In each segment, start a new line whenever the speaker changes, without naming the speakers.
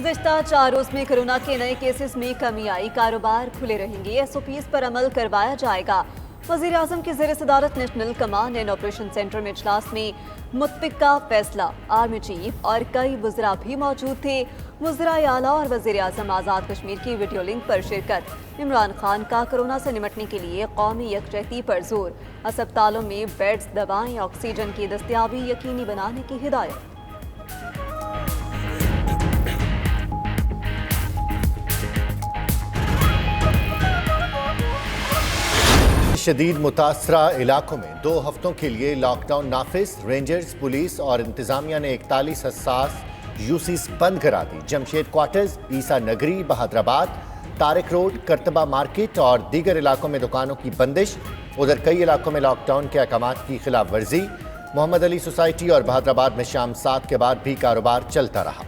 गुज़िश्ता 4 रोज़ में कोरोना के नए केसेस में कमी आई। कारोबार खुले रहेंगे। SOPs पर अमल करवाया जाएगा। वज़ीर आज़म की ज़ेर सदारत national command and operation centre में इजलास में मुत्तफ़िका फैसला। आर्मी चीफ और कई वज़रा भी मौजूद थे। वज़राए आला और वज़ीर आज़म आज़ाद कश्मीर की वीडियो लिंक पर शिरकत। इमरान खान का कोरोना से निपटने के लिए कौमी यकजहती पर जोर। अस्पतालों में बेड्स, दवाएं, ऑक्सीजन की दस्तयाबी यकीनी बनाने की हिदायत।
शदीद मुतासरा इलाकों में 2 हफ्तों के लिए लॉकडाउन नाफिज। रेंजर्स, पुलिस और इंतजामिया ने 41 हसास यूसीस बंद करा दी। जमशेद क्वार्टर्स, ईसा नगरी, बहादुराबाद, तारिक रोड, करतबा मार्केट और दीगर इलाकों में दुकानों की बंदिश। उधर कई इलाकों में लॉकडाउन के अहकामात की खिलाफ वर्जी। मोहम्मद अली सोसाइटी और बहादुराबाद में शाम 7 के बाद भी कारोबार चलता रहा।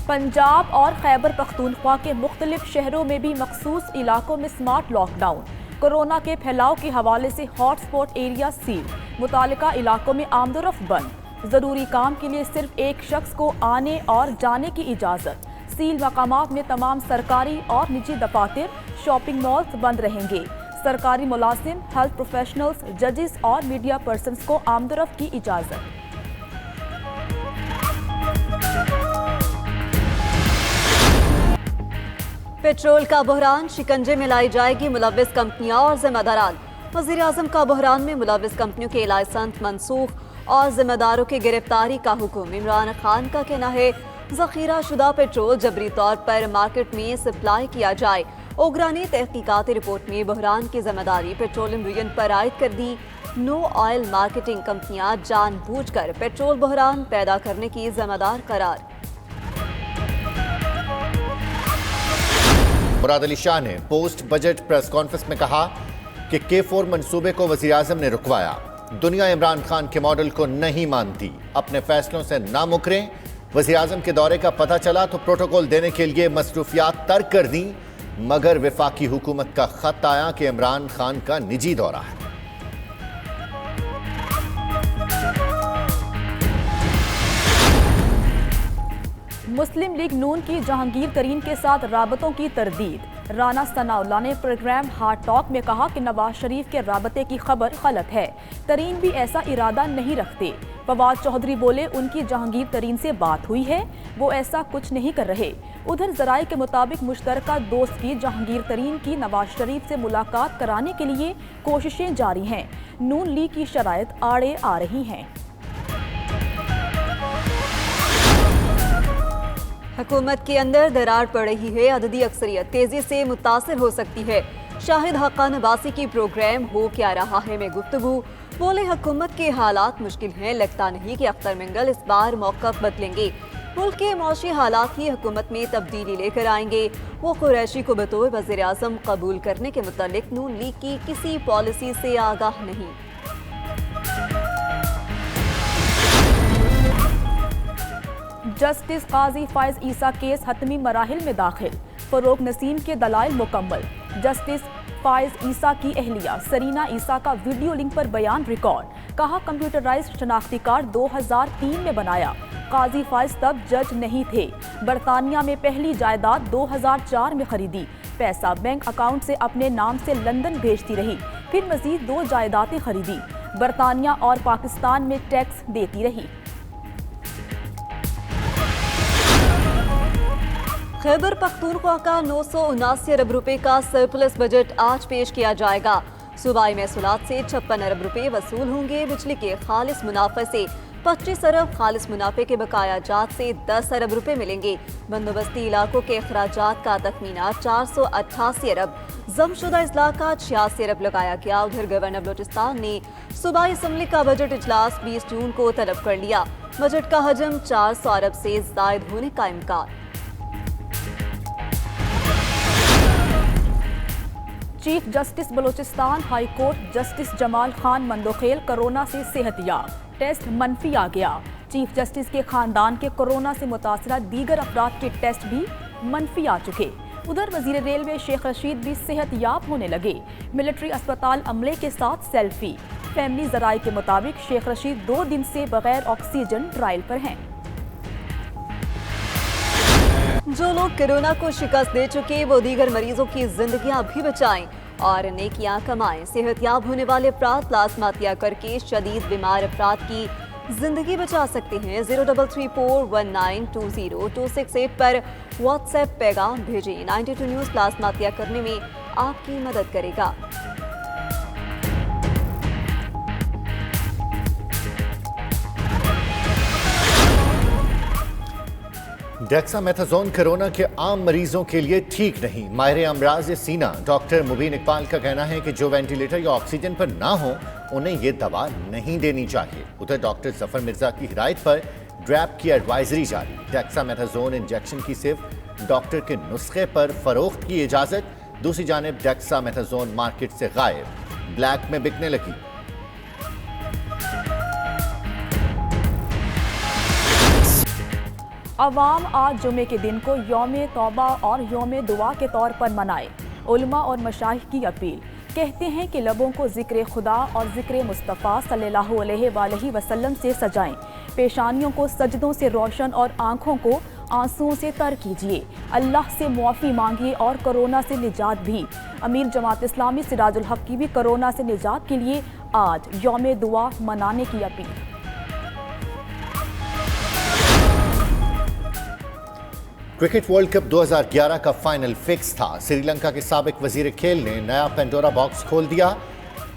पंजाब और खैबर पख्तूनख्वा के मुख्तलिफ शहरों में भी मखसूस इलाकों में स्मार्ट लॉकडाउन। कोरोना के फैलाव के हवाले से हॉटस्पॉट एरिया सील। मुतालिका इलाकों में आमदोरफ्त बंद। ज़रूरी काम के लिए सिर्फ एक शख्स को आने और जाने की इजाज़त। सील मकामात में तमाम सरकारी और निजी दफातर, शॉपिंग मॉल्स बंद रहेंगे। सरकारी मुलाजिम, हेल्थ प्रोफेशनल्स, जजेस और मीडिया पर्सन्स को आमदोरफ्त की इजाज़त।
पेट्रोल का बहरान, शिकंजे में लाई जाएगी मुलव्विस कंपनियां और जिम्मेदारान। वज़ीर आज़म का बहरान में मुलव्विस कंपनियों के लाइसेंस मनसूख और जिम्मेदारों की गिरफ्तारी का हुक्म। इमरान खान का कहना है ज़ख़ीरा शुदा पेट्रोल जबरी तौर पर मार्केट में सप्लाई किया जाए। ओगरा ने तहकीकाती रिपोर्ट में बहरान की जिम्मेदारी पेट्रोलियम यूनियन पर आयद कर दी। नो ऑयल मार्केटिंग कंपनियां जानबूझकर पेट्रोल बहरान पैदा करने की जिम्मेदार करार।
मुराद अली शाह ने पोस्ट बजट प्रेस कॉन्फ्रेंस में कहा कि K4 मंसूबे को वज़ीर आज़म ने रुकवाया। दुनिया इमरान खान के मॉडल को नहीं मानती, अपने फैसलों से ना मुकरें। वज़ीर आज़म के दौरे का पता चला तो प्रोटोकॉल देने के लिए मसरूफियात तर्क कर दी, मगर वफाकी हुकूमत का खत आया कि इमरान खान का निजी दौरा है।
मुस्लिम लीग नून की जहांगीर तरीन के साथ राबतों की तरदीद। राना सनाउल्लाह ने प्रोग्राम हार्ट टॉक में कहा कि नवाज शरीफ के राबते की खबर गलत है। तरीन भी ऐसा इरादा नहीं रखते। फवाद चौधरी बोले उनकी जहांगीर तरीन से बात हुई है, वो ऐसा कुछ नहीं कर रहे। उधर जराये के मुताबिक मुश्तरका दोस्त की जहांगीर तरीन की नवाज शरीफ से मुलाकात कराने के लिए कोशिशें जारी हैं। नून लीग की शराइत आड़े आ रही हैं।
हुकूमत के अंदर दरार पड़ रही है। अददी अक्सरियत तेजी से मुतासिर हो सकती है। शाहिद हक्कान अब्बासी की प्रोग्राम हो क्या रहा है में गुफ्तगू। बोले हुकूमत के हालात मुश्किल हैं, लगता नहीं कि अख्तर मिंगल इस बार मौक़िफ़ बदलेंगे। मुल्क के मौशी हालात ही हुकूमत में तब्दीली लेकर आएंगे। वो कुरैशी को बतौर वज़ीर आज़म कबूल करने के मुतालिक नून लीग की किसी पॉलिसी से आगाह नहीं।
जस्टिस काजी फायज ईसा केस हतमी मराहिल में दाखिल। फरोग नसीम के दलाइल मुकम्मल। जस्टिस फायज ईसा की अहलिया सरीना ईसा का वीडियो लिंक पर बयान रिकॉर्ड। कहा कंप्यूटराइज्ड शनाख्ती कार्ड 2003 में बनाया। काजी फायज तब जज नहीं थे। बरतानिया में पहली जायदाद 2004 में खरीदी। पैसा बैंक अकाउंट से अपने नाम से लंदन भेजती रही। फिर मजीद 2 जायदादें खरीदी। बरतानिया और पाकिस्तान में टैक्स देती रही।
खैबर पख्तूनख्वा का 979 अरब रुपए का सरप्लस बजट आज पेश किया जाएगा। सूबाई महसूलात से 56 अरब रुपए वसूल होंगे। बिजली के खालिस मुनाफे से 25 अरब, खालिस मुनाफे के बकाया जात से 10 अरब रुपए मिलेंगे। बंदोबस्ती इलाकों के अखराजात का तखमीना 488 अरब, जमशुदा इजला का 86 अरब लगाया गया। उधर गवर्नर बलोचिस्तान ने सूबाई असम्बली का बजट इजलास 20 जून को तलब कर लिया। बजट का हजम 400 अरब से जायद होने का इम्कान।
Chief justice Balochistan high court justice Jamal Khan Mandokhel corona से सेहतयाब। टेस्ट मनफी आ गया। चीफ जस्टिस के खानदान के कोरोना से मुतासरा दीगर अफराद के टेस्ट भी मनफी आ चुके। उधर वजीर रेलवे शेख रशीद भी सेहतयाब होने लगे। मिलिट्री अस्पताल अमले के साथ सेल्फी। फैमिली ज़राए के मुताबिक शेख रशीद 2 दिन से बगैर ऑक्सीजन ट्रायल पर हैं।
जो लोग कोरोना को शिकस्त दे चुके वो दीगर मरीजों की जिंदगियां भी बचाएं और नेकियां कमाएं। सेहतयाब होने वाले अफराद प्लाज्मा त्याग करके शदीद बीमार अफराद की जिंदगी बचा सकते हैं। 0334192026 पर व्हाट्सएप पैगाम भेजें। 92 न्यूज़ प्लाज्मा त्याग करने में आपकी मदद करेगा।
डेक्सामेथासोन कोरोना के आम मरीजों के लिए ठीक नहीं। माहिर अमराज सीना डॉक्टर मुबीन इकबाल का कहना है कि जो वेंटिलेटर या ऑक्सीजन पर ना हो उन्हें ये दवा नहीं देनी चाहिए। उधर डॉक्टर जफर मिर्जा की हिदायत पर ड्रैप की एडवाइजरी जारी। डेक्सामेथासोन इंजेक्शन की सिर्फ डॉक्टर के नुस्खे पर फरोख्त की इजाजत। दूसरी जानिब डेक्सामेथासोन मार्केट से गायब, ब्लैक में बिकने लगी।
अवाम आज जुमे के दिन को यौम तौबा और यौम दुआ के तौर पर मनाए। उलमा और मशाइख की अपील। कहते हैं कि लबों को ज़िक्र खुदा और ज़िक्र मुस्तफ़ा सल्लल्लाहु अलैहि वसल्लम से सजाएं। पेशानियों को सजदों से रोशन और आँखों को आंसुओं से तर कीजिए। अल्लाह से मुआफ़ी मांगिए और कोरोना से निजात भी। अमीर जमात इस्लामी सिराजुल हक की भी कोरोना से निजात के लिए आज यौम दुआ मनाने की अपील।
क्रिकेट वर्ल्ड कप 2011 का फाइनल फिक्स था। श्रीलंका के साबिक वजीर खेल ने नया पेंडोरा बॉक्स खोल दिया।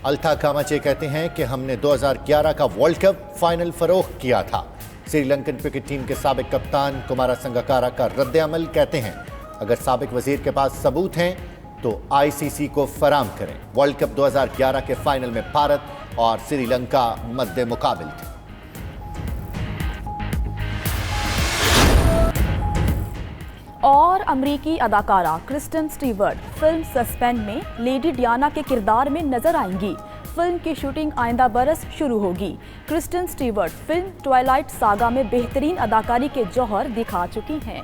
अल्था कामाचे कहते हैं कि हमने 2011 का वर्ल्ड कप फाइनल फरोख्त किया था। श्रीलंकन क्रिकेट टीम के साबिक कप्तान कुमारा संगकारा का रद्द-ए-अमल कहते हैं अगर साबिक वजीर के पास सबूत हैं तो आईसीसी को फराम करें। वर्ल्ड कप 2011 के फाइनल में भारत और श्रीलंका मद्दे मुकाबिल थे।
और अमरीकी अदाकारा क्रिस्टन स्टीवर्ट फिल्म सस्पेंड में लेडी डियाना के किरदार में नजर आएंगी। फिल्म की शूटिंग आइंदा बरस शुरू होगी। Kristen Stewart film Twilight Saga में बेहतरीन अदाकारी के जौहर दिखा चुकी हैं।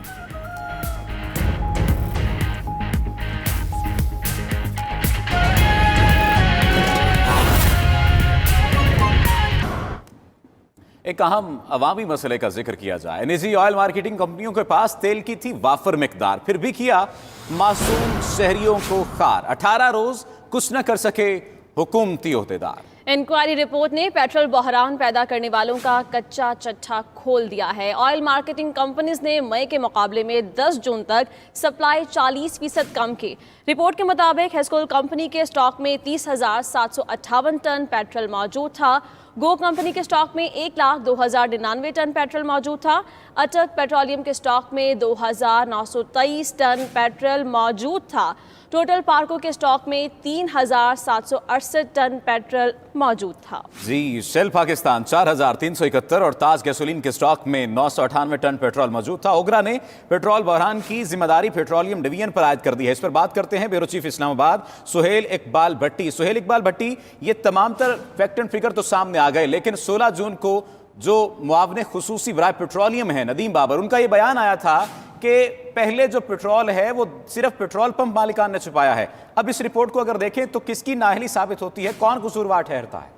एक अहम अवामी मसले का जिक्र किया जाए। निजी ऑयल मार्केटिंग कंपनियों के पास तेल की थी वाफर मिकदार, फिर भी किया मासूम शहरियों को खार। 18 रोज कुछ न कर सके हुकूमती ओहदेदार।
इंक्वायरी रिपोर्ट ने पेट्रोल बहरान पैदा करने वालों का कच्चा चट्टा खोल दिया है। ऑयल मार्केटिंग कंपनीज ने मई के मुकाबले में 10 जून तक सप्लाई 40% कम की। रिपोर्ट के मुताबिक हेस्कोल कंपनी के स्टॉक में 30,758 टन पेट्रोल मौजूद था। गो कंपनी के स्टॉक में 1,02,099 टन पेट्रोल मौजूद था। अटक पेट्रोलियम के स्टॉक में 2,923 टन पेट्रोल मौजूद था। टोटल पार्को के स्टॉक में 3,768 टन पेट्रोल मौजूद था।
जी, शेल पाकिस्तान 4,371 और ताज गैसोलीन के स्टॉक में 998 टन पेट्रोल मौजूद था। ओगरा ने पेट्रोल बहरान की जिम्मेदारी पेट्रोलियम डिवीजन पर आयद कर दी है। इस पर बात करते हैं ब्यूरो चीफ इस्लामाबाद सुहेल इकबाल भट्टी। सुहेल इकबाल भट्टी, ये तमाम तर फैक्ट एंड फिगर तो सामने आ गए, लेकिन 16 जून को जो मुआवने खुसूसी बराए पेट्रोलियम है नदीम बाबर, उनका ये बयान आया था कि पहले जो पेट्रोल है वो सिर्फ पेट्रोल पंप मालिकान ने छुपाया है। अब इस रिपोर्ट को अगर देखें तो किसकी नाअहली साबित होती है, कौन कसूरवार ठहरता है?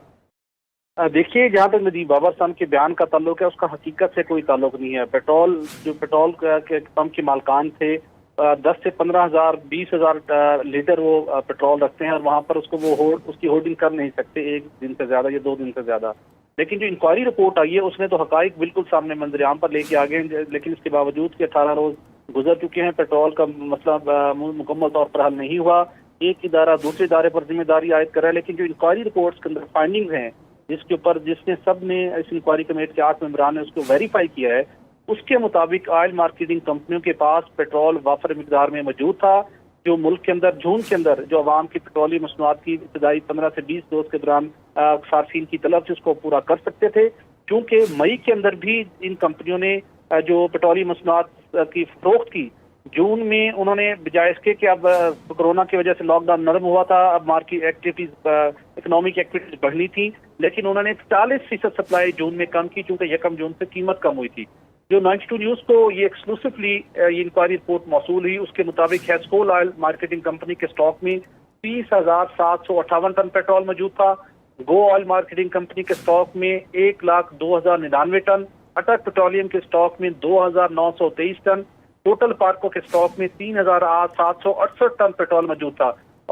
देखिए, जहाँ तक नदीम बाबर साहब के बयान का ताल्लुक है उसका हकीकत से कोई ताल्लुक नहीं है। पेट्रोल के पंप के मालिकान थे 10 से 15,000 20,000 लीटर वो पेट्रोल रखते हैं और वहाँ पर उसकी होर्डिंग कर नहीं सकते 1 दिन से ज्यादा या 2 दिन से ज्यादा। लेकिन जो इंक्वायरी रिपोर्ट आई है उसने तो हकाइक बिल्कुल सामने मंजर-ए-आम पर लेके आ गए, लेकिन इसके बावजूद कि 18 रोज गुजर चुके हैं, पेट्रोल का मसला मुकम्मल तौर पर हल नहीं हुआ। एक इदारा दूसरे इदारे पर जिम्मेदारी आयद कर रहा है, लेकिन जो इंक्वायरी रिपोर्ट्स के अंदर फाइंडिंग्स हैं जिसने सब ने इस इंक्वायरी कमेटी के 8 मेंबरान ने उसको वेरीफाई किया है, उसके मुताबिक ऑयल मार्केटिंग कंपनियों के पास पेट्रोल वाफर मिकदार में मौजूद था, जो मुल्क के अंदर जून के अंदर जो अवाम की पेट्रोलियम मसनूआत की इब्तदाई 15 से 20 रोज के दौरान सार्फिन की तलब से उसको पूरा कर सकते थे। क्योंकि मई के अंदर भी इन कंपनियों ने जो पेट्रोलियम मसनूआत की फरोख्त की, जून में उन्होंने बजाय इसके कि अब कोरोना की वजह से लॉकडाउन नरम हुआ था, अब मार्केट एक्टिविटीज इकोनॉमिक एक्टिविटीज बढ़नी थी, लेकिन उन्होंने 40% सप्लाई जून में कम की, चूंकि 1 जून से कीमत कम हुई थी। जो 92 न्यूज को ये एक्सक्लूसिवली ये इंक्वायरी रिपोर्ट मौसूल हुई, उसके मुताबिक हेस्कोल ऑयल मार्केटिंग कंपनी के स्टॉक में 30,758 टन पेट्रोल मौजूद था। गो ऑयल मार्केटिंग कंपनी के स्टॉक में 1,02,099 टन, अटक पेट्रोलियम के स्टॉक में 2,923 टन, टोटल पार्को के स्टॉक में 3,768 टन पेट्रोल मौजूद था।